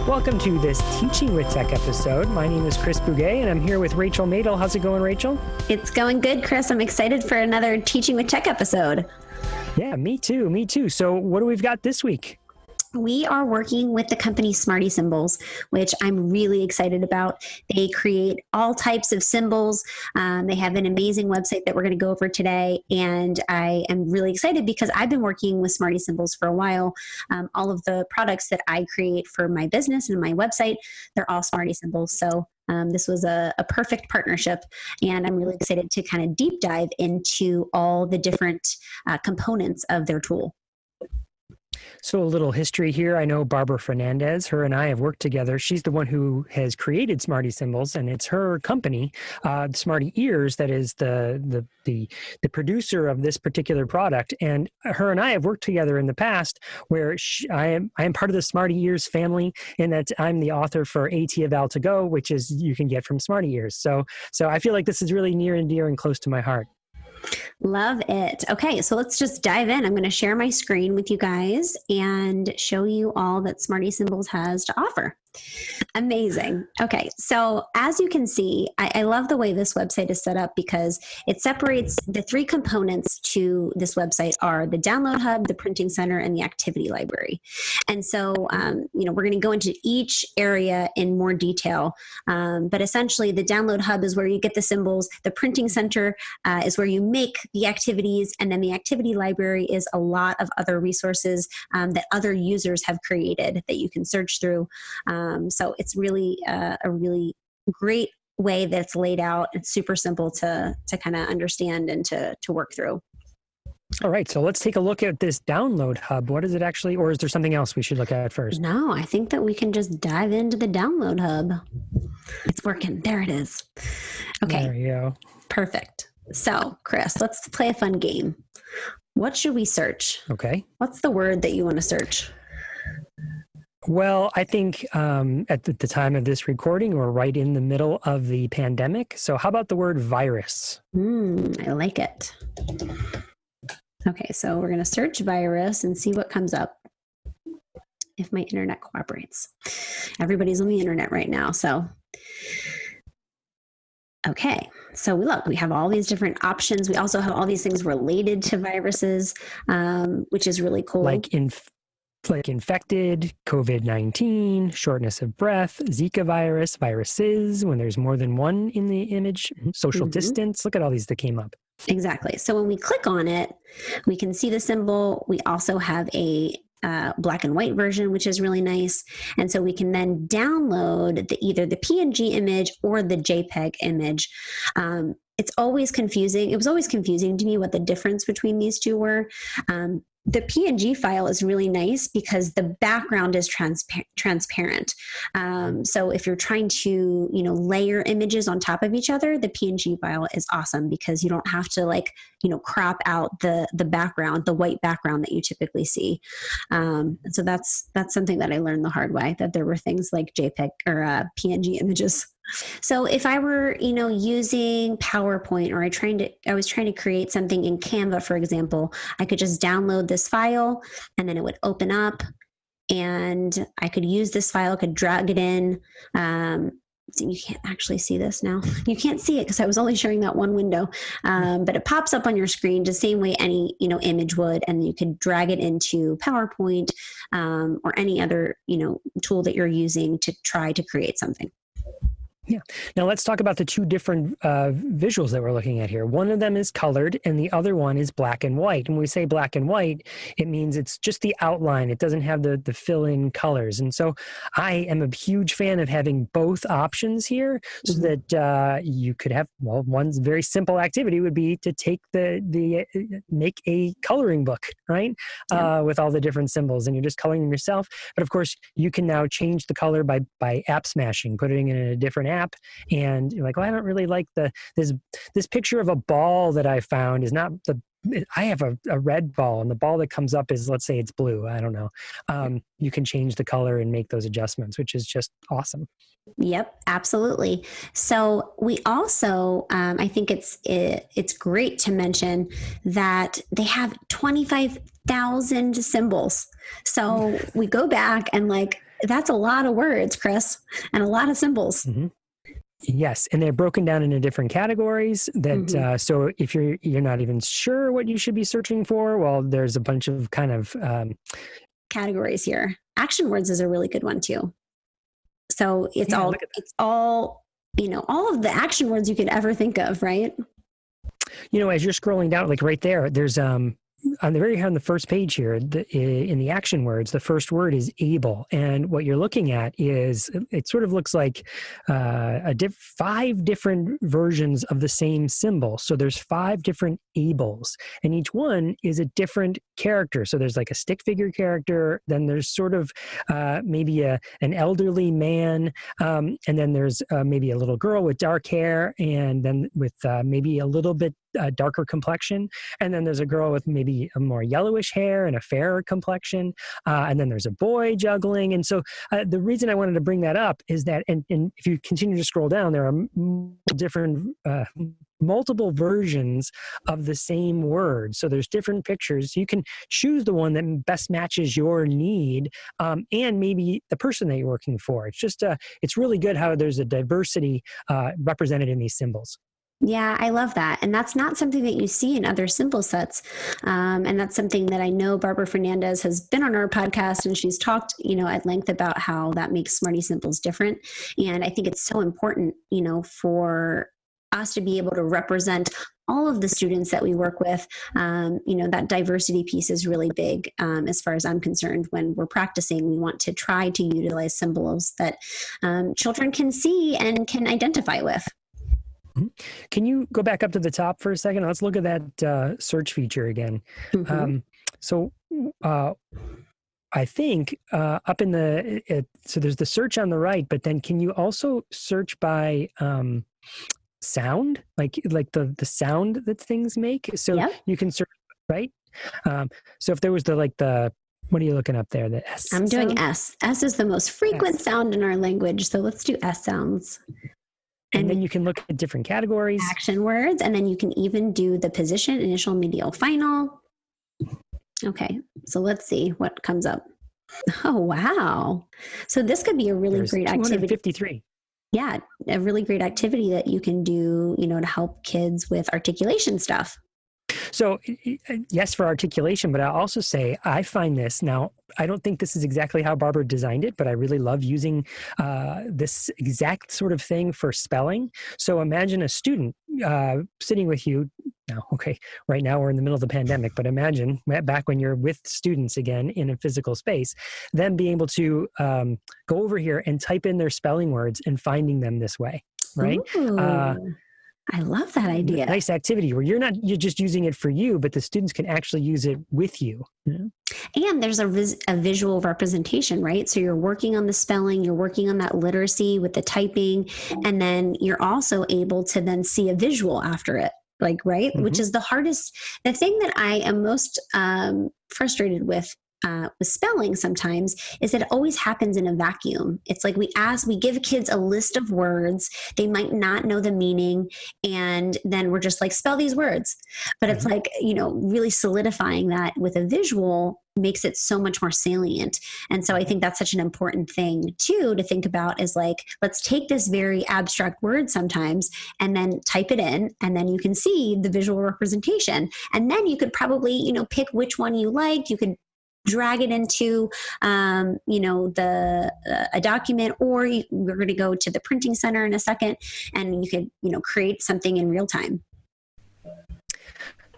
Welcome to this Teaching with Tech episode. My name is Chris Bouguet, and I'm here with Rachel Madel. How's it going, Rachel? It's going good, Chris. I'm excited for another Teaching with Tech episode. Yeah, me too. So what do we've got this week? We are working with the company Smarty Symbols, which I'm really excited about. They create all types of symbols. They have an amazing website that we're going to go over today. And I am really excited because I've been working with Smarty Symbols for a while. All of the products that I create for my business and my website, they're all Smarty Symbols. So this was a perfect partnership, and I'm really excited to kind of deep dive into all the different components of their tool. So a little history here. I know Barbara Fernandez, her and I have worked together. She's the one who has created Smarty Symbols, and it's her company, Smarty Ears, that is the producer of this particular product. And her and I have worked together in the past where I am part of the Smarty Ears family, in that I'm the author for AT Eval to Go, which is you can get from Smarty Ears. So I feel like this is really near and dear and close to my heart. Love it. Okay, so let's just dive in. I'm going to share my screen with you guys and show you all that Smarty Symbols has to offer. Amazing. Okay, so as you can see, I love the way this website is set up because it separates the three components to this website are the download hub, the printing center, and the activity library. And so, we're going to go into each area in more detail. But essentially, the download hub is where you get the symbols. The printing center is where you make the activities. And then the activity library is a lot of other resources that other users have created that you can search through. So it's really a really great way that it's laid out. It's super simple to kind of understand and to work through. All right, so let's take a look at this download hub. What is it actually, or is there something else we should look at first? No, I think that we can just dive into the download hub. It's working. There it is. Okay. There you go. Perfect. So, Chris, let's play a fun game. What should we search? Okay. What's the word that you want to search? Well, I think at the time of this recording, we're right in the middle of the pandemic. So how about the word virus? I like it. Okay, so we're going to search virus and see what comes up if my internet cooperates. Everybody's on the internet right now, so. Okay, so we have all these different options. We also have all these things related to viruses, which is really cool. Like infected, COVID-19, shortness of breath, Zika virus, viruses, when there's more than one in the image, social distance. Look at all these that came up. Exactly. So when we click on it, we can see the symbol. We also have a black and white version, which is really nice. And so we can then download either the PNG image or the JPEG image. It's always confusing. It was always confusing to me what the difference between these two were. The PNG file is really nice because the background is transparent. So if you're trying to, layer images on top of each other, the PNG file is awesome because you don't have to crop out the background, the white background that you typically see. So that's something that I learned the hard way, that there were things like JPEG or PNG images. So if I were, using PowerPoint, or I was trying to create something in Canva, for example, I could just download this file and then it would open up and I could use this file, could drag it in. So you can't actually see this now. You can't see it because I was only showing that one window, but it pops up on your screen the same way any, image would, and you could drag it into PowerPoint or any other, tool that you're using to try to create something. Yeah. Now let's talk about the two different visuals that we're looking at here. One of them is colored and the other one is black and white. And when we say black and white, it means it's just the outline. It doesn't have the fill-in colors. And so I am a huge fan of having both options here so that you could have, one very simple activity would be to take make a coloring book, right? With all the different symbols, and you're just coloring them yourself. But of course, you can now change the color by app smashing, putting it in a different app, and you're like, well, I don't really like this picture of a ball that I found is not I have a red ball, and the ball that comes up is, let's say it's blue. I don't know. You can change the color and make those adjustments, which is just awesome. Yep, absolutely. So we also, I think it's great to mention that they have 25,000 symbols. So we go back and That's a lot of words, Chris, and a lot of symbols. Mm-hmm. Yes, and they're broken down into different categories. That so if you're not even sure what you should be searching for, well, there's a bunch of kind of categories here. Action words is a really good one too. So it's all all of the action words you could ever think of, right? As you're scrolling down, like right there, there's on the first page here, in the action words, the first word is able. And what you're looking at is, it sort of looks like 5 different versions of the same symbol. So there's 5 different ables, and each one is a different character. So there's like a stick figure character, then there's sort of maybe an elderly man, and then there's maybe a little girl with dark hair, and then with maybe a little bit darker complexion, and then there's a girl with maybe a more yellowish hair and a fairer complexion, and then there's a boy juggling. And so the reason I wanted to bring that up is that, and if you continue to scroll down, there are different multiple versions of the same word. So there's different pictures. You can choose the one that best matches your need, and maybe the person that you're working for. It's just it's really good how there's a diversity represented in these symbols. Yeah, I love that. And that's not something that you see in other symbol sets. And that's something that I know Barbara Fernandez has been on our podcast, and she's talked, at length about how that makes Smarty Symbols different. And I think it's so important, for us to be able to represent all of the students that we work with. That diversity piece is really big. As far as I'm concerned, when we're practicing, we want to try to utilize symbols that children can see and can identify with. Can you go back up to the top for a second? Let's look at that search feature again. So I think up in so there's the search on the right, but then can you also search by sound, like the sound that things make? So you can search, right? So if there was what are you looking up there? The S I'm doing sound? S. S is the most frequent sound in our language. So let's do S sounds. And then you can look at different categories. Action words. And then you can even do the position, initial, medial, final. Okay. So let's see what comes up. Oh, wow. So this could be a really great activity. 253. Yeah. A really great activity that you can do, to help kids with articulation stuff. So yes, for articulation, but I'll also say I find this now, I don't think this is exactly how Barbara designed it, but I really love using this exact sort of thing for spelling. So imagine a student sitting with you now. Okay, right now we're in the middle of the pandemic, but imagine back when you're with students again in a physical space, them being able to go over here and type in their spelling words and finding them this way, right? I love that idea. Nice activity where you're just using it for you, but the students can actually use it with you. And there's a visual representation, right? So you're working on the spelling, you're working on that literacy with the typing, and then you're also able to then see a visual after it, right? Which is the thing that I am most frustrated with spelling sometimes is that it always happens in a vacuum. It's like we give kids a list of words, they might not know the meaning, and then we're just like, spell these words. But it's like, really solidifying that with a visual makes it so much more salient. And so I think that's such an important thing too to think about, is like, let's take this very abstract word sometimes and then type it in, and then you can see the visual representation. And then you could probably, pick which one you liked. You could drag it into, a document, or we're going to go to the printing center in a second, and you could, create something in real time.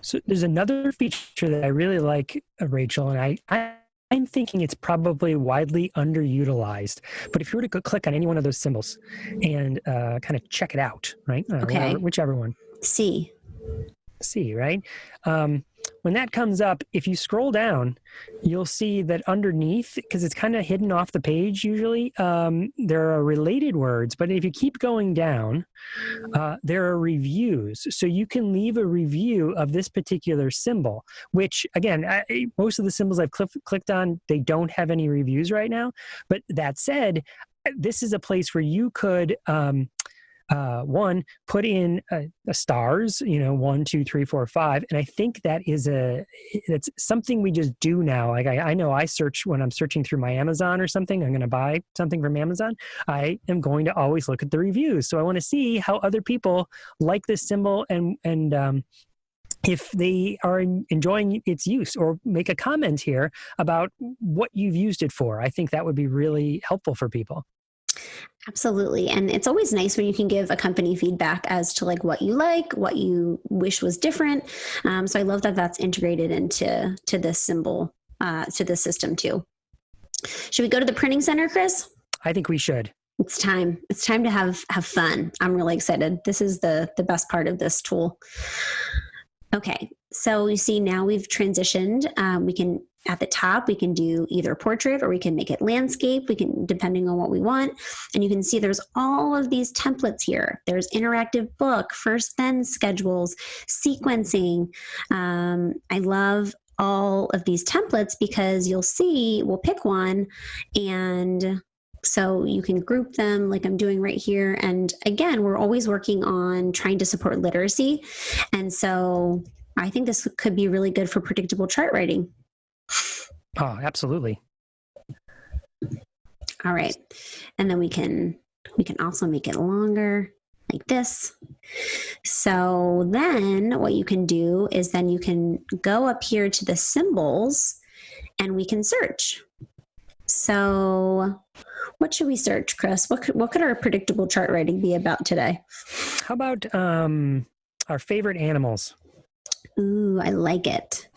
So there's another feature that I really like, Rachel, and I'm thinking it's probably widely underutilized. But if you were to click on any one of those symbols and kind of check it out, right? Okay. Whichever one. C, right? When that comes up, if you scroll down, you'll see that underneath, because it's kind of hidden off the page usually, there are related words. But if you keep going down, there are reviews. So you can leave a review of this particular symbol, which, again, most of the symbols I've clicked on, they don't have any reviews right now. But that said, this is a place where you could one, put in stars, 1, 2, 3, 4, 5. And I think it's something we just do now. Like I know I search when I'm searching through my Amazon or something, I'm going to buy something from Amazon. I am going to always look at the reviews. So I want to see how other people like this symbol and if they are enjoying its use, or make a comment here about what you've used it for. I think that would be really helpful for people. Absolutely. And it's always nice when you can give a company feedback as to like what you like, what you wish was different. So I love that that's integrated into this symbol, to this system too. Should we go to the printing center, Chris? I think we should. It's time. It's time to have fun. I'm really excited. This is the best part of this tool. Okay, so you see now we've transitioned. We can, at the top, we can do either portrait or we can make it landscape. We can, depending on what we want. And you can see there's all of these templates here. There's interactive book, first then schedules, sequencing. I love all of these templates because you'll see, we'll pick one, and so you can group them like I'm doing right here. And again, we're always working on trying to support literacy. And so I think this could be really good for predictable chart writing. Oh, absolutely. All right. And then we can also make it longer like this. So then what you can do is then you can go up here to the symbols and we can search. So what should we search, Chris? What could our predictable chart writing be about today? How about our favorite animals? Ooh, I like it.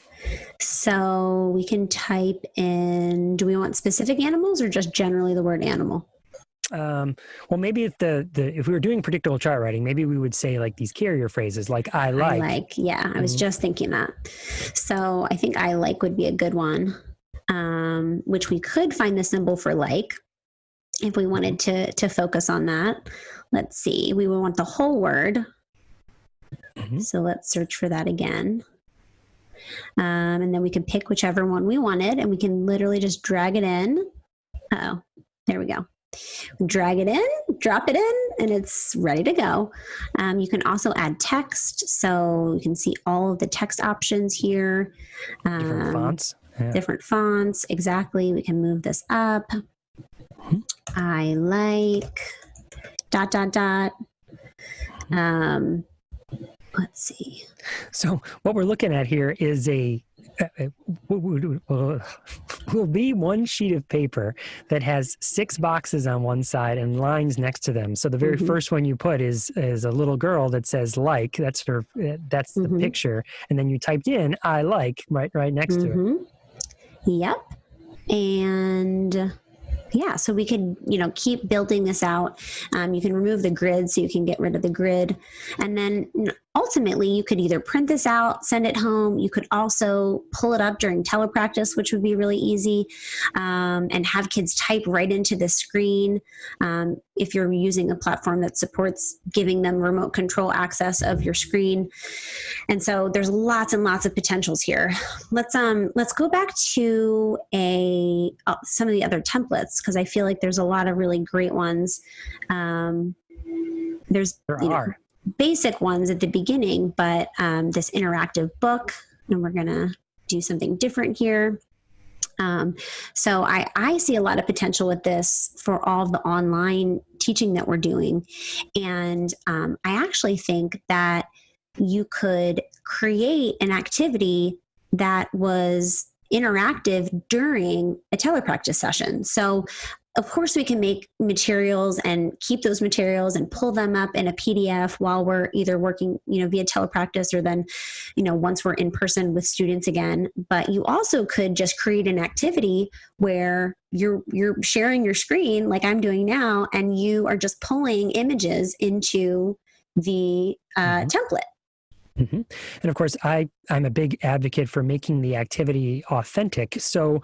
So we can type in, do we want specific animals or just generally the word animal? Well, maybe if we were doing predictable chart writing, maybe we would say like these carrier phrases like I like. Yeah, I was just thinking that. So I think I like would be a good one, which we could find the symbol for like if we wanted to focus on that. Let's see, we would want the whole word. So let's search for that again. And then we can pick whichever one we wanted and we can literally just drag it in. Oh, there we go. Drag it in, drop it in, and it's ready to go. You can also add text. So you can see all of the text options here. Different fonts. Yeah. Different fonts, exactly. We can move this up. I like ... Let's see. So what we're looking at here is will be one sheet of paper that has 6 boxes on one side and lines next to them. So the very first one you put is a little girl that says like, that's the picture. And then you typed in I like right next to it. Yep. And yeah, so we could, keep building this out. You can remove the grid so you can get rid of the grid. And then ultimately you could either print this out, send it home. You could also pull it up during telepractice, which would be really easy, and have kids type right into the screen. If you're using a platform that supports giving them remote control access of your screen. And so there's lots and lots of potentials here. Let's go back to some of the other templates, because I feel like there's a lot of really great ones. There are basic ones at the beginning, but this interactive book, and we're gonna do something different here. So I see a lot of potential with this for all of the online teaching that we're doing. And I actually think that you could create an activity that was interactive during a telepractice session. So of course we can make materials and keep those materials and pull them up in a PDF while we're either working, via telepractice or then, once we're in person with students again. But you also could just create an activity where you're sharing your screen like I'm doing now, and you are just pulling images into the template. And of course, I'm a big advocate for making the activity authentic. So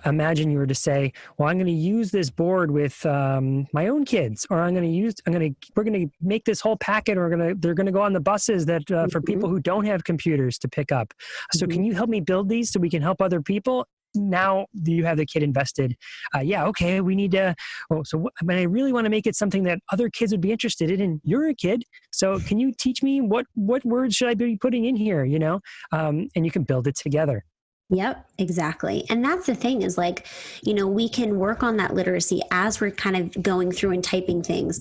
imagine you were to say, well, I'm going to use this board with my own kids, or we're going to make this whole packet, or they're going to go on the buses that for people who don't have computers to pick up. So can you help me build these so we can help other people? now you have the kid invested. Yeah, okay, we need to. Oh, so but I really want to make it something that other kids would be interested in. And you're a kid, so can you teach me what words should I be putting in here? And you can build it together. Yep, exactly. And that's the thing is like, we can work on that literacy as we're kind of going through and typing things.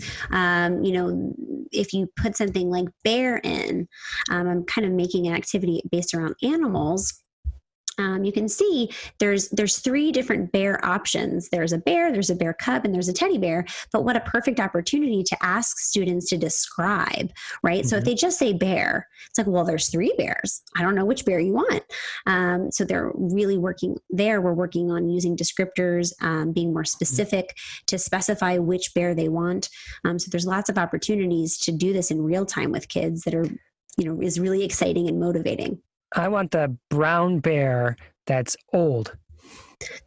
If you put something like bear in, I'm kind of making an activity based around animals. You can see there's 3 different bear options. There's a bear cub, and there's a teddy bear. But what a perfect opportunity to ask students to describe, right? Mm-hmm. So if they just say bear, it's like, well, there's 3 bears. I don't know which bear you want. So they're really working there. We're working on using descriptors, being more specific to specify which bear they want. So there's lots of opportunities to do this in real time with kids that are, is really exciting and motivating. I want the brown bear that's old.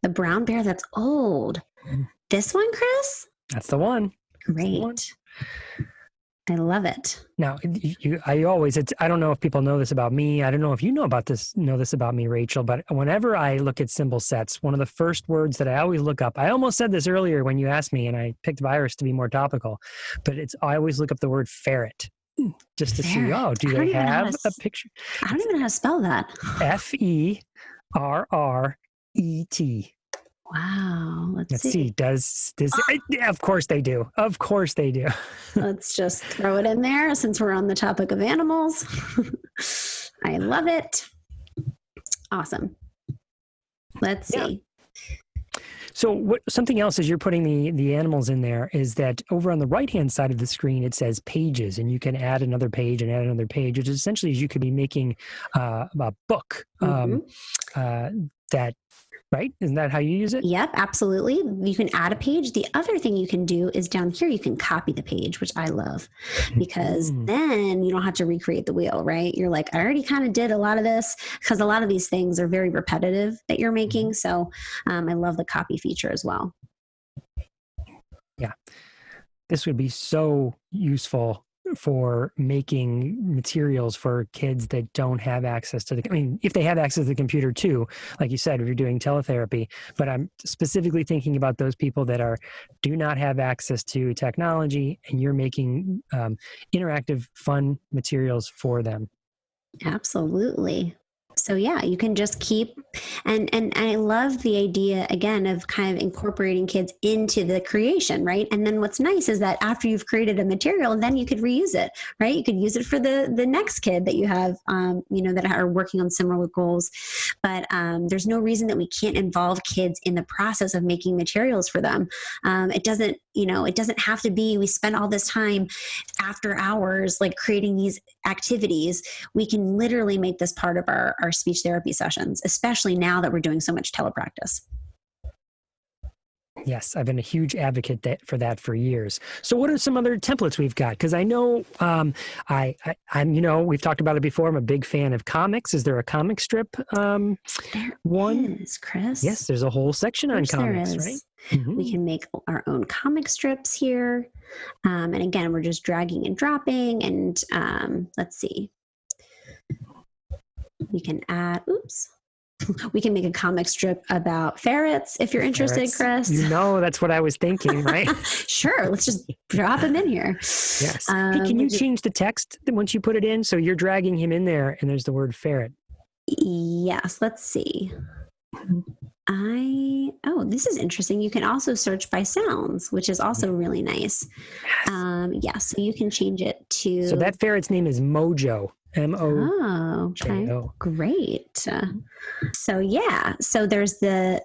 The brown bear that's old. This one, Chris? That's the one. Great. I love it. Now, I don't know if people know this about me. I don't know if you know this about me, Rachel, but whenever I look at symbol sets, one of the first words that I always look up, I almost said this earlier when you asked me, and I picked virus to be more topical, but I always look up the word ferret. Just to see, do they have a picture? I don't even know how to spell that. Ferret. Wow. Let's see. Of course they do. Of course they do. Let's just throw it in there since we're on the topic of animals. I love it. Awesome. Let's see. Yeah. So something else as you're putting the animals in there is that over on the right-hand side of the screen, it says pages, and you can add another page and add another page, which essentially is you could be making a book that, right? Isn't that how you use it? Yep, absolutely. You can add a page. The other thing you can do is down here, you can copy the page, which I love because then you don't have to recreate the wheel, right? You're like, I already kind of did a lot of this because a lot of these things are very repetitive that you're making. So I love the copy feature as well. Yeah. This would be so useful for making materials for kids that don't have access to if they have access to the computer too, like you said, if you're doing teletherapy, but I'm specifically thinking about those people that do not have access to technology, and you're making interactive, fun materials for them. Absolutely. So yeah, you can just keep, and I love the idea again of kind of incorporating kids into the creation, right? And then what's nice is that after you've created a material, then you could reuse it, right? You could use it for the next kid that you have, that are working on similar goals. But there's no reason that we can't involve kids in the process of making materials for them. It doesn't have to be, we spend all this time after hours, like creating these activities. We can literally make this part of our speech therapy sessions, especially now that we're doing so much telepractice. Yes, I've been a huge advocate for that for years. So what are some other templates we've got? Because I know I'm we've talked about it before. I'm a big fan of comics. Is there a comic strip there is, Chris. Yes, there's a whole section on comics, right? Mm-hmm. We can make our own comic strips here. And again, we're just dragging and dropping. And let's see. We can we can make a comic strip about ferrets if you're interested, Chris. That's what I was thinking, right? Sure. Let's just drop him in here. Yes. Hey, can you change the text once you put it in? So you're dragging him in there and there's the word ferret. Yes. Let's see. This is interesting. You can also search by sounds, which is also really nice. So you can change it to... So that ferret's name is Mojo. Oh, okay. Great. So there's the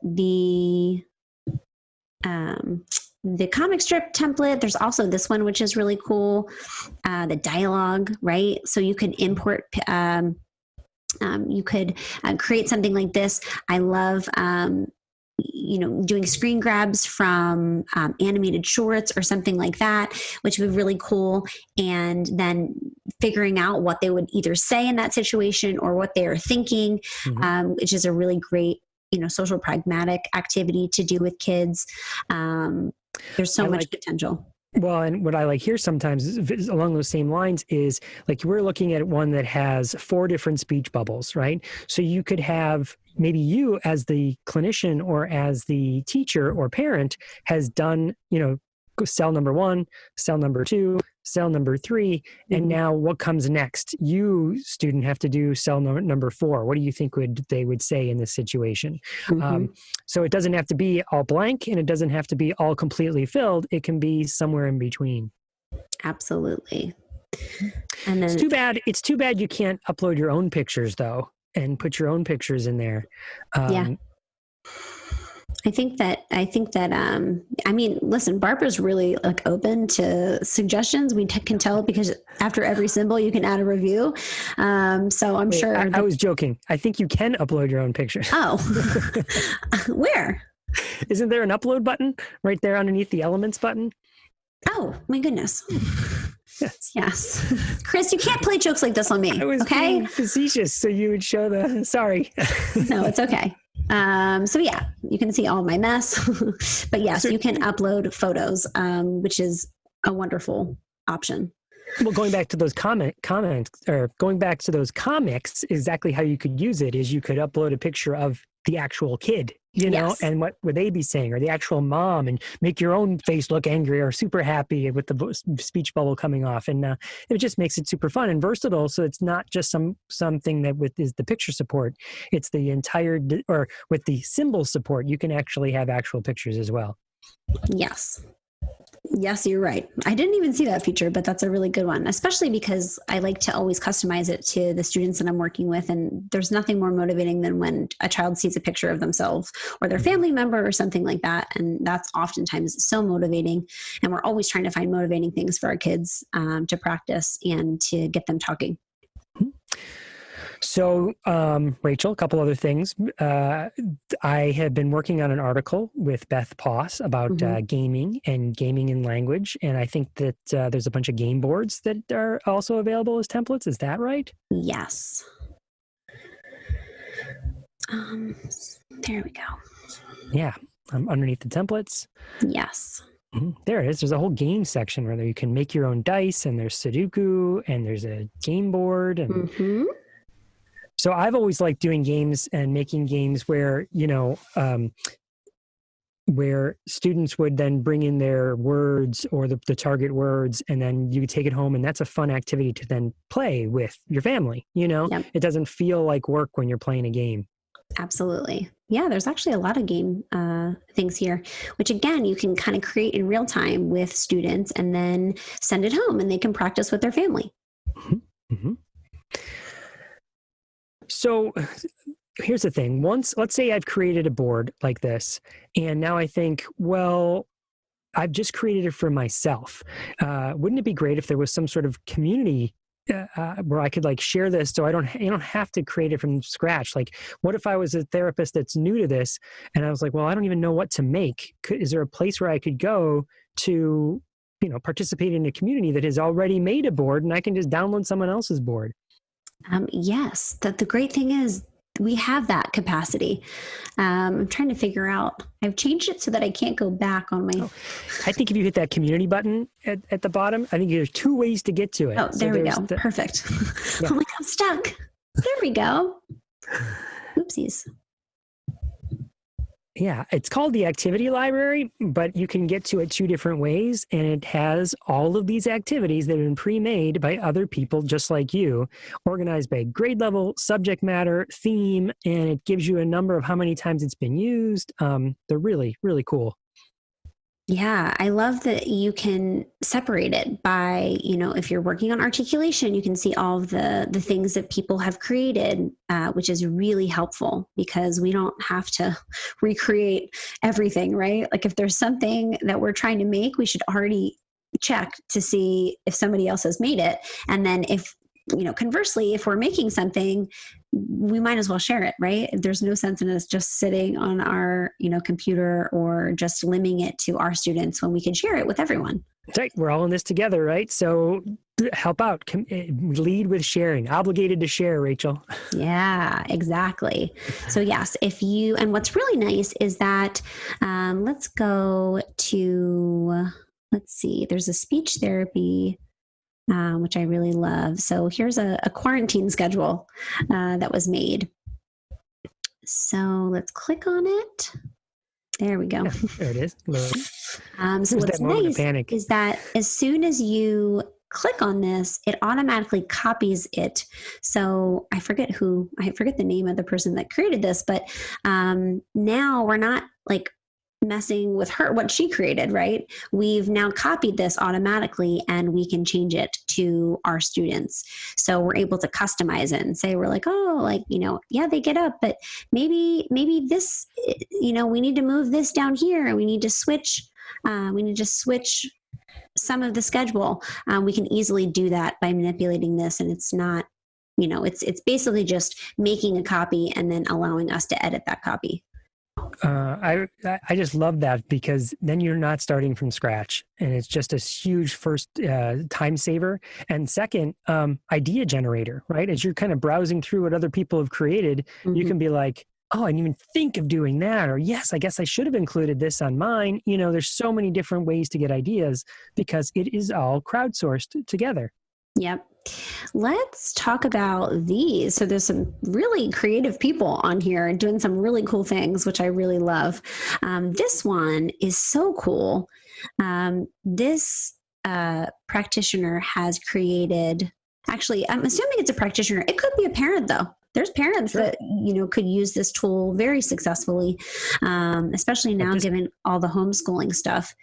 comic strip template. There's also this one, which is really cool. The dialogue, right? So you can import, you could create something like this. I love, doing screen grabs from animated shorts or something like that, which would be really cool. And then figuring out what they would either say in that situation or what they are thinking, which is a really great, social pragmatic activity to do with kids. There's so much potential. Well, and what I like here sometimes is along those same lines is like we're looking at one that has 4 different speech bubbles, right? So you could have maybe you as the clinician or as the teacher or parent has done, cell number 1, cell number 2, cell number 3, and now what comes next? You, student, have to do cell number 4. What do you think they would say in this situation? So it doesn't have to be all blank, and it doesn't have to be all completely filled. It can be somewhere in between. Absolutely. And then It's too bad you can't upload your own pictures though, and put your own pictures in there. Yeah. I think that, I mean, listen, Barbara's really like open to suggestions. We can tell because after every symbol you can add a review. So I'm sure. I was joking. I think you can upload your own pictures. Oh, where? Isn't there an upload button right there underneath the elements button? Oh my goodness. Yes. Chris, you can't play jokes like this on me. I was being facetious, so you would show sorry. No, it's okay. So yeah, you can see all my mess, but yes, you can upload photos, which is a wonderful option. Well, going back to those going back to those comics, exactly how you could use it is you could upload a picture of the actual kid, and what would they be saying, or the actual mom, and make your own face look angry or super happy with the speech bubble coming off. And it just makes it super fun and versatile. So it's not just something that is the picture support. It's the entire, or with the symbol support, you can actually have actual pictures as well. Yes, you're right. I didn't even see that feature, but that's a really good one, especially because I like to always customize it to the students that I'm working with. And there's nothing more motivating than when a child sees a picture of themselves or their family member or something like that. And that's oftentimes so motivating. And we're always trying to find motivating things for our kids to practice and to get them talking. So, Rachel, a couple other things. I have been working on an article with Beth Poss about gaming and gaming in language. And I think that there's a bunch of game boards that are also available as templates. Is that right? Yes. There we go. Yeah. Underneath the templates. Yes. There it is. There's a whole game section where you can make your own dice, and there's Sudoku, and there's a game board. And so I've always liked doing games and making games where, where students would then bring in their words or the target words, and then you take it home, and that's a fun activity to then play with your family. Yep. It doesn't feel like work when you're playing a game. Absolutely. Yeah, there's actually a lot of game things here, which again, you can kind of create in real time with students and then send it home and they can practice with their family. So here's the thing. Let's say I've created a board like this, and now I think, well, I've just created it for myself. Wouldn't it be great if there was some sort of community where I could like share this, so you don't have to create it from scratch? Like, what if I was a therapist that's new to this, and I was like, well, I don't even know what to make. Is there a place where I could go to, participate in a community that has already made a board, and I can just download someone else's board? Yes, the great thing is we have that capacity. I'm trying to figure out, I've changed it so that I can't go back on my... I think if you hit that community button at the bottom, I think there's 2 ways to get to it. Oh, there we go. Perfect. Yeah. I'm like, I'm stuck. There we go. Oopsies. Yeah, it's called the activity library, but you can get to it 2 different ways, and it has all of these activities that have been pre-made by other people just like you, organized by grade level, subject matter, theme, and it gives you a number of how many times it's been used. They're really, really cool. Yeah, I love that you can separate it by, if you're working on articulation, you can see all of the things that people have created, which is really helpful because we don't have to recreate everything, right? Like if there's something that we're trying to make, we should already check to see if somebody else has made it. And then if, conversely, if we're making something, we might as well share it, right? There's no sense in us just sitting on our, computer or just limiting it to our students when we can share it with everyone. That's right. We're all in this together, right? So help out, lead with sharing, obligated to share, Rachel. Yeah, exactly. So yes, and what's really nice is that, let's go let's see, there's a speech therapy, which I really love. So here's a quarantine schedule that was made. So let's click on it. There we go. Yeah, there it is. So what's that moment of nice panic. is that as soon as you click on this, it automatically copies it. So I forget the name of the person that created this, but now we're not like messing with what she created, right? We've now copied this automatically and we can change it to our students. So we're able to customize it and say, we're like, oh, like, yeah, they get up, but maybe this, we need to move this down here and we need to switch some of the schedule. We can easily do that by manipulating this, and it's not, it's basically just making a copy and then allowing us to edit that copy. I just love that, because then you're not starting from scratch, and it's just a huge first time saver, and second, idea generator, right? As you're kind of browsing through what other people have created, you can be like, oh, I didn't even think of doing that, or yes, I guess I should have included this on mine. There's so many different ways to get ideas because it is all crowdsourced together. Yep. Let's talk about these. So there's some really creative people on here doing some really cool things, which I really love. This one is so cool. This practitioner has created, actually, I'm assuming it's a practitioner. It could be a parent though. There's parents that, could use this tool very successfully, especially now given all the homeschooling stuff.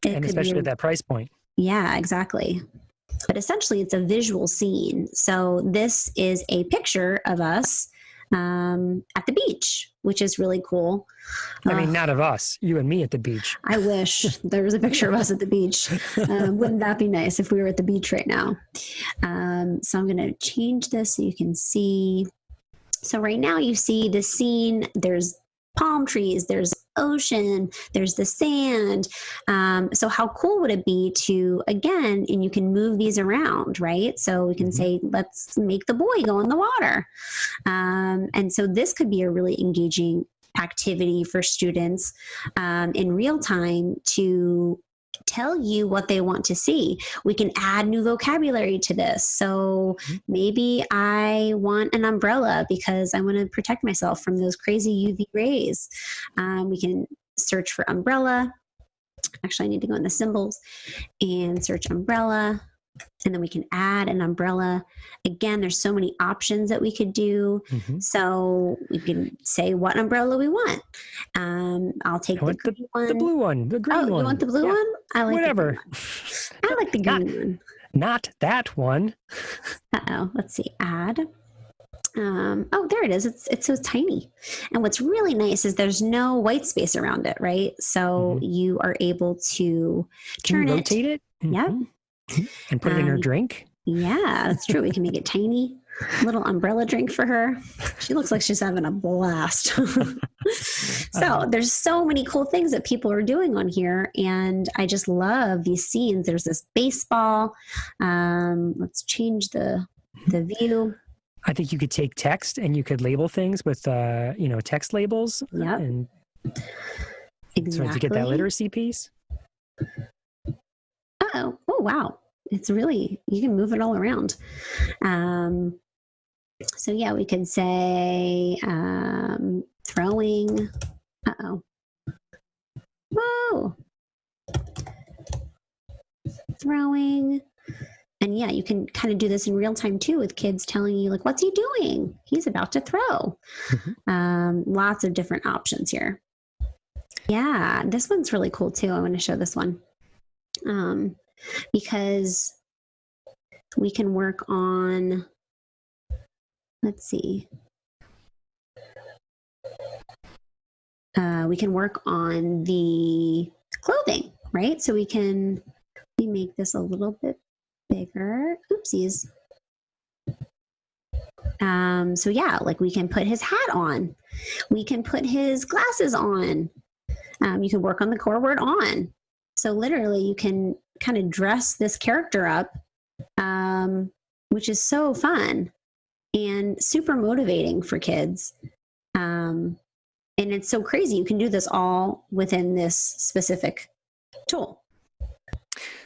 And especially at that price point. Yeah, exactly. But essentially, it's a visual scene. So this is a picture of us at the beach, which is really cool. I mean, not of us, you and me at the beach. I wish there was a picture of us at the beach. Wouldn't that be nice if we were at the beach right now? So I'm going to change this so you can see. So right now you see the scene. There's palm trees, there's ocean, there's the sand. So how cool would it be to, again, and you can move these around, right? So we can say, let's make the boy go in the water. And so this could be a really engaging activity for students in real time to tell you what they want to see. We can add new vocabulary to this. So maybe I want an umbrella because I want to protect myself from those crazy UV rays. We can search for umbrella. Actually, I need to go in the symbols and search umbrella. And then we can add an umbrella. Again, there's so many options that we could do. So we can say what umbrella we want. I'll take the green one. The blue one, the green one. Oh, you want the blue one? I like whatever. The green one. I like the green one. Not that one. Uh-oh. Let's see. Add. Oh, there it is. It's so tiny. And what's really nice is there's no white space around it, right? So you are able to turn it. Rotate it? Yep. And put it in her drink? Yeah, that's true. We can make it tiny. Little umbrella drink for her. She looks like she's having a blast. So there's so many cool things that people are doing on here. And I just love these scenes. There's this baseball. Let's change the view. I think you could take text and you could label things with, text labels. Yep. And exactly. So to get that literacy piece. Oh, wow. It's really, you can move it all around. So yeah, we could say throwing. Uh-oh. Whoa. Throwing. And yeah, you can kind of do this in real time too with kids telling you like, what's he doing? He's about to throw. Lots of different options here. Yeah, this one's really cool too. I want to show this one. Because we can work on, let's see. We can work on the clothing, right? So we make this a little bit bigger. Oopsies. So yeah, like we can put his hat on. We can put his glasses on. You can work on the core word on. So literally you can kind of dress this character up, which is so fun and super motivating for kids. And it's so crazy. You can do this all within this specific tool.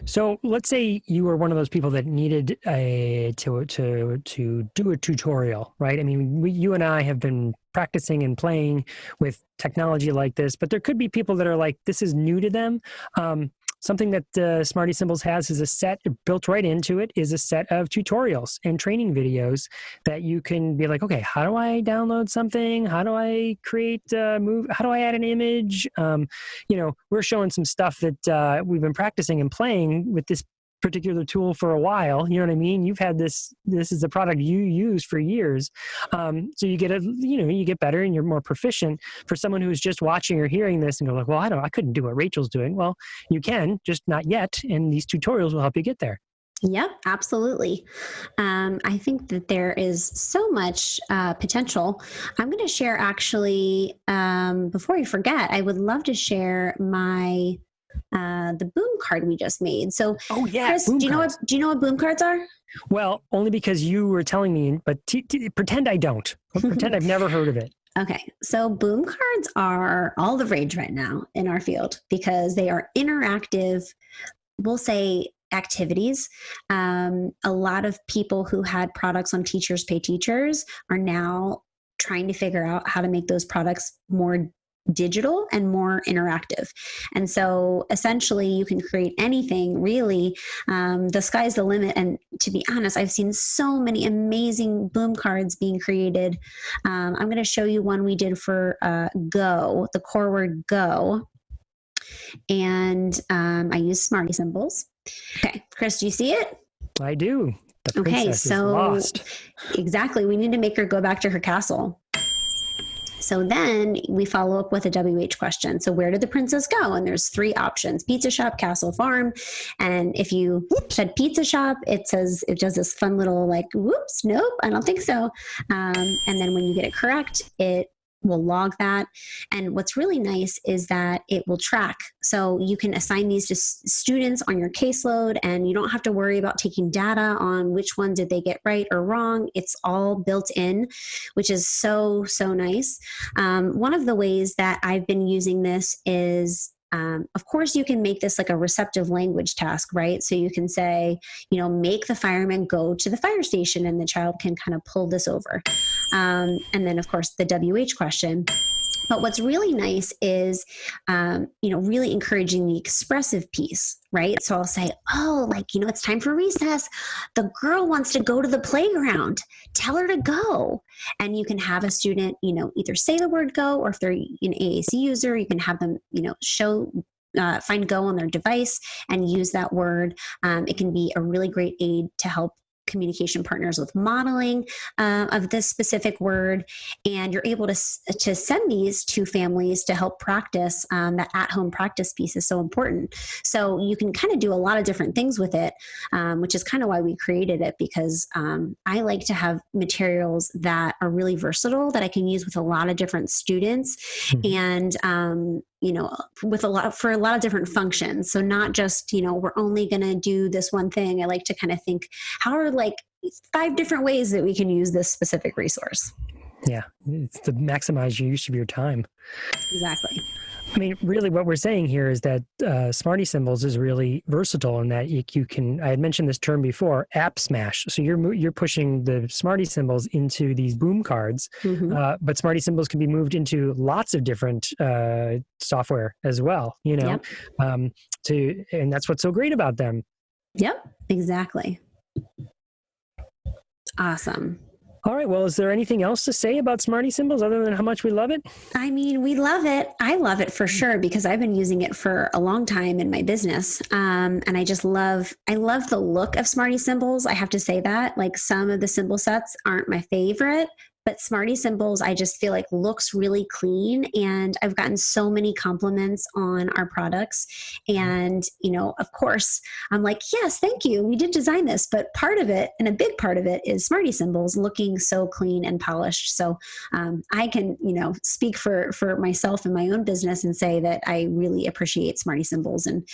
So let's say you were one of those people that needed to do a tutorial, right? I mean, you and I have been practicing and playing with technology like this, but there could be people that are like, this is new to them. Something that Smarty Symbols has is a set built right into it is a set of tutorials and training videos that you can be like, okay, how do I download something? How do I create a move? How do I add an image? We're showing some stuff that we've been practicing and playing with this particular tool for a while. You know what I mean? You've had this is a product you use for years. So you get better and you're more proficient. For someone who's just watching or hearing this and go like, well, I couldn't do what Rachel's doing. Well, you can, just not yet. And these tutorials will help you get there. Yep, absolutely. I think that there is so much potential. I'm going to share actually, before we forget, I would love to share the boom card we just made. So, oh yeah, Chris, do you know what boom cards are? Well, only because you were telling me, but pretend I don't. Pretend I've never heard of it. Okay, so boom cards are all the rage right now in our field because they are interactive, we'll say, activities. A lot of people who had products on Teachers Pay Teachers are now trying to figure out how to make those products more digital and more interactive. And so essentially you can create anything really. The sky's the limit. And to be honest, I've seen so many amazing boom cards being created. I'm going to show you one we did for go, the core word go. And I use Smarty Symbols. Okay, Chris, do you see it? I do. The princess is lost. Exactly. We need to make her go back to her castle. So then we follow up with a WH question. So where did the princess go? And there's 3 options: pizza shop, castle, farm. And if you said pizza shop, it does this fun little like, whoops, nope, I don't think so. And then when you get it correct, it will log that. And what's really nice is that it will track. So you can assign these to students on your caseload, and you don't have to worry about taking data on which one did they get right or wrong. It's all built in, which is so, so nice. One of the ways that I've been using this is, of course, you can make this like a receptive language task, right? So you can say, make the fireman go to the fire station, and the child can kind of pull this over. And then, of course, the WH question. But what's really nice is, really encouraging the expressive piece, right? So I'll say, it's time for recess. The girl wants to go to the playground. Tell her to go. And you can have a student, either say the word go, or if they're an AAC user, you can have them, find go on their device and use that word. It can be a really great aid to help communication partners with modeling of this specific word, and you're able to send these to families to help practice. That at-home practice piece is so important. So you can kind of do a lot of different things with it, which is kind of why we created it, because I like to have materials that are really versatile that I can use with a lot of different students, and for a lot of different functions. So not just, we're only going to do this one thing. I like to kind of think, how are 5 different ways that we can use this specific resource? Yeah. It's to maximize your use of your time. Exactly. I mean, really what we're saying here is that Smarty Symbols is really versatile in that you can, I had mentioned this term before, app smash. So you're pushing the Smarty Symbols into these boom cards, but Smarty Symbols can be moved into lots of different software as well, Yep. And that's what's so great about them. Yep, exactly. Awesome. All right. Well, is there anything else to say about Smarty Symbols other than how much we love it? I mean, we love it. I love it for sure, because I've been using it for a long time in my business. And I love the look of Smarty Symbols. I have to say that, some of the symbol sets aren't my favorite, but Smarty Symbols, I just feel like looks really clean. And I've gotten so many compliments on our products. And, of course, I'm like, yes, thank you. We did design this. But part of it, and a big part of it, is Smarty Symbols looking so clean and polished. So I can, speak for myself and my own business and say that I really appreciate Smarty Symbols and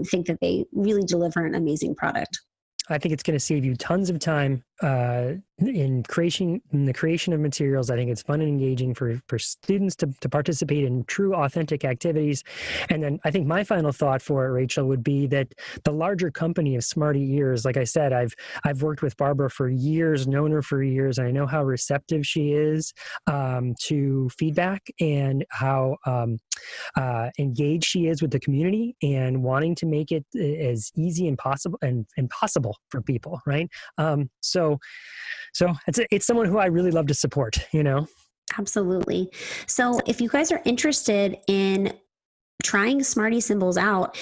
think that they really deliver an amazing product. I think it's going to save you tons of time in the creation of materials. I think it's fun and engaging for students to participate in true, authentic activities. And then I think my final thought for it, Rachel, would be that the larger company of Smarty Ears, like I said, I've worked with Barbara for years, known her for years, and I know how receptive she is to feedback and how engaged she is with the community and wanting to make it as easy and possible for people, right? So it's someone who I really love to support, Absolutely. So if you guys are interested in trying Smarty Symbols out,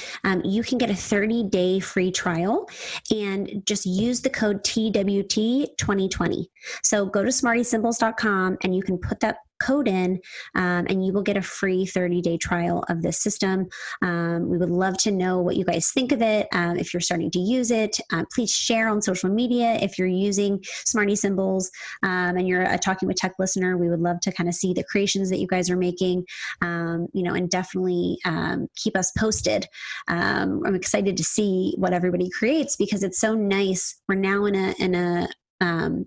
you can get a 30-day free trial and just use the code TWT2020. So go to smartysymbols.com and you can put that code in and you will get a free 30-day trial of this system. We would love to know what you guys think of it. If you're starting to use it, please share on social media. If you're using Smarty Symbols and you're a Talking with Tech listener, we would love to kind of see the creations that you guys are making, and definitely keep us posted. I'm excited to see what everybody creates because it's so nice. We're now in a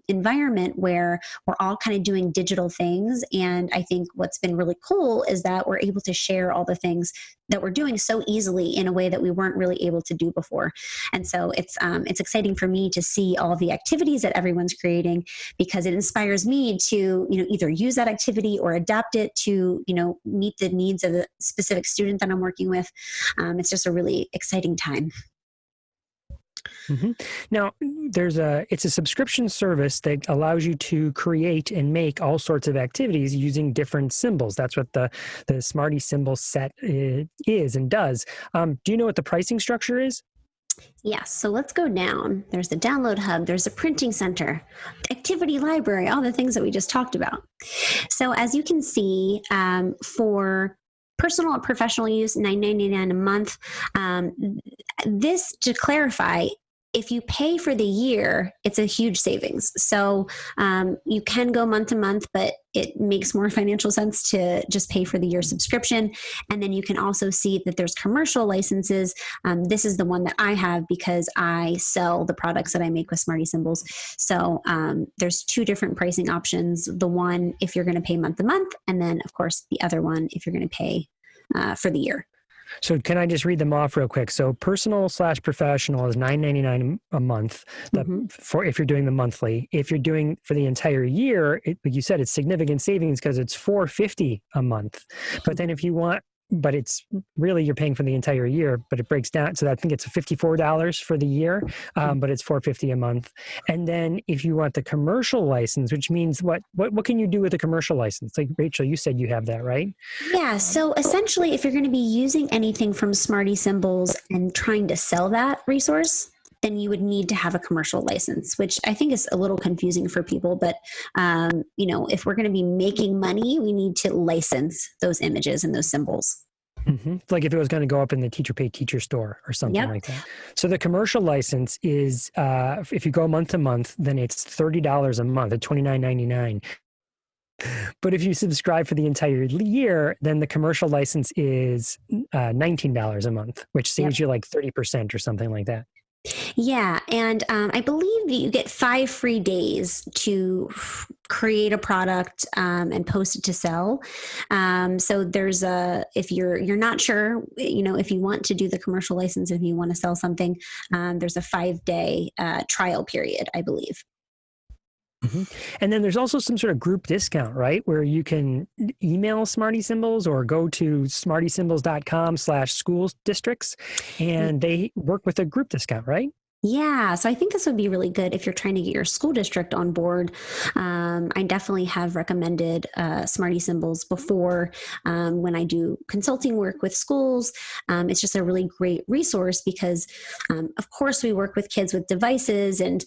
environment where we're all kind of doing digital things. And I think what's been really cool is that we're able to share all the things that we're doing so easily in a way that we weren't really able to do before. And so it's exciting for me to see all the activities that everyone's creating because it inspires me to, either use that activity or adapt it to, meet the needs of the specific student that I'm working with. It's just a really exciting time. Mm-hmm. Now, it's a subscription service that allows you to create and make all sorts of activities using different symbols. That's what the Smarty Symbol set is and does. Do you know what the pricing structure is? Yes. So let's go down. There's the download hub. There's a printing center, activity library, all the things that we just talked about. So as you can see, for personal and professional use, $9.99 a month. This, to clarify, if you pay for the year, it's a huge savings. So you can go month to month, but it makes more financial sense to just pay for the year subscription. And then you can also see that there's commercial licenses. This is the one that I have because I sell the products that I make with Smarty Symbols. So there's two different pricing options. The one if you're going to pay month to month, and then of course the other one if you're going to pay for the year. So can I just read them off real quick? So personal/professional is $9.99 a month for if you're doing the monthly. If you're doing for the entire year, like you said, it's significant savings because it's $4.50 a month. But then if you want, but it's really you're paying for the entire year, but it breaks down. So I think it's $54 for the year, but it's $4.50 a month. And then if you want the commercial license, which means what can you do with a commercial license? Like Rachel, you said you have that, right? Yeah. So essentially, if you're going to be using anything from Smarty Symbols and trying to sell that resource, then you would need to have a commercial license, which I think is a little confusing for people. But, if we're going to be making money, we need to license those images and those symbols. Mm-hmm. Like if it was going to go up in the teacher pay teacher store or something like that. So the commercial license is, if you go month to month, then it's $30 a month at $29.99. But if you subscribe for the entire year, then the commercial license is $19 a month, which saves you like 30% or something like that. Yeah. And I believe that you get 5 free days to create a product and post it to sell. So there's if you're not sure, if you want to do the commercial license, if you want to sell something, there's a 5-day trial period, I believe. Mm-hmm. And then there's also some sort of group discount, right? Where you can email Smarty Symbols or go to smartysymbols.com/school districts and they work with a group discount, right? Yeah, so I think this would be really good if you're trying to get your school district on board. I definitely have recommended Smarty Symbols before when I do consulting work with schools. It's just a really great resource because, of course, we work with kids with devices and,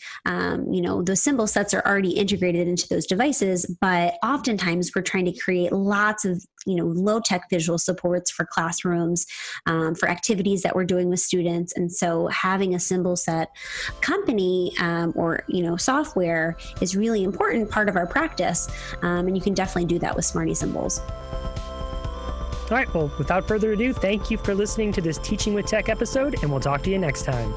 those symbol sets are already integrated into those devices. But oftentimes we're trying to create lots of, low-tech visual supports for classrooms, for activities that we're doing with students. And so having a symbol set company or software is really important part of our practice, and you can definitely do that with Smarty Symbols. All right, well, without further ado, thank you for listening to this Teaching with Tech episode, and we'll talk to you next time.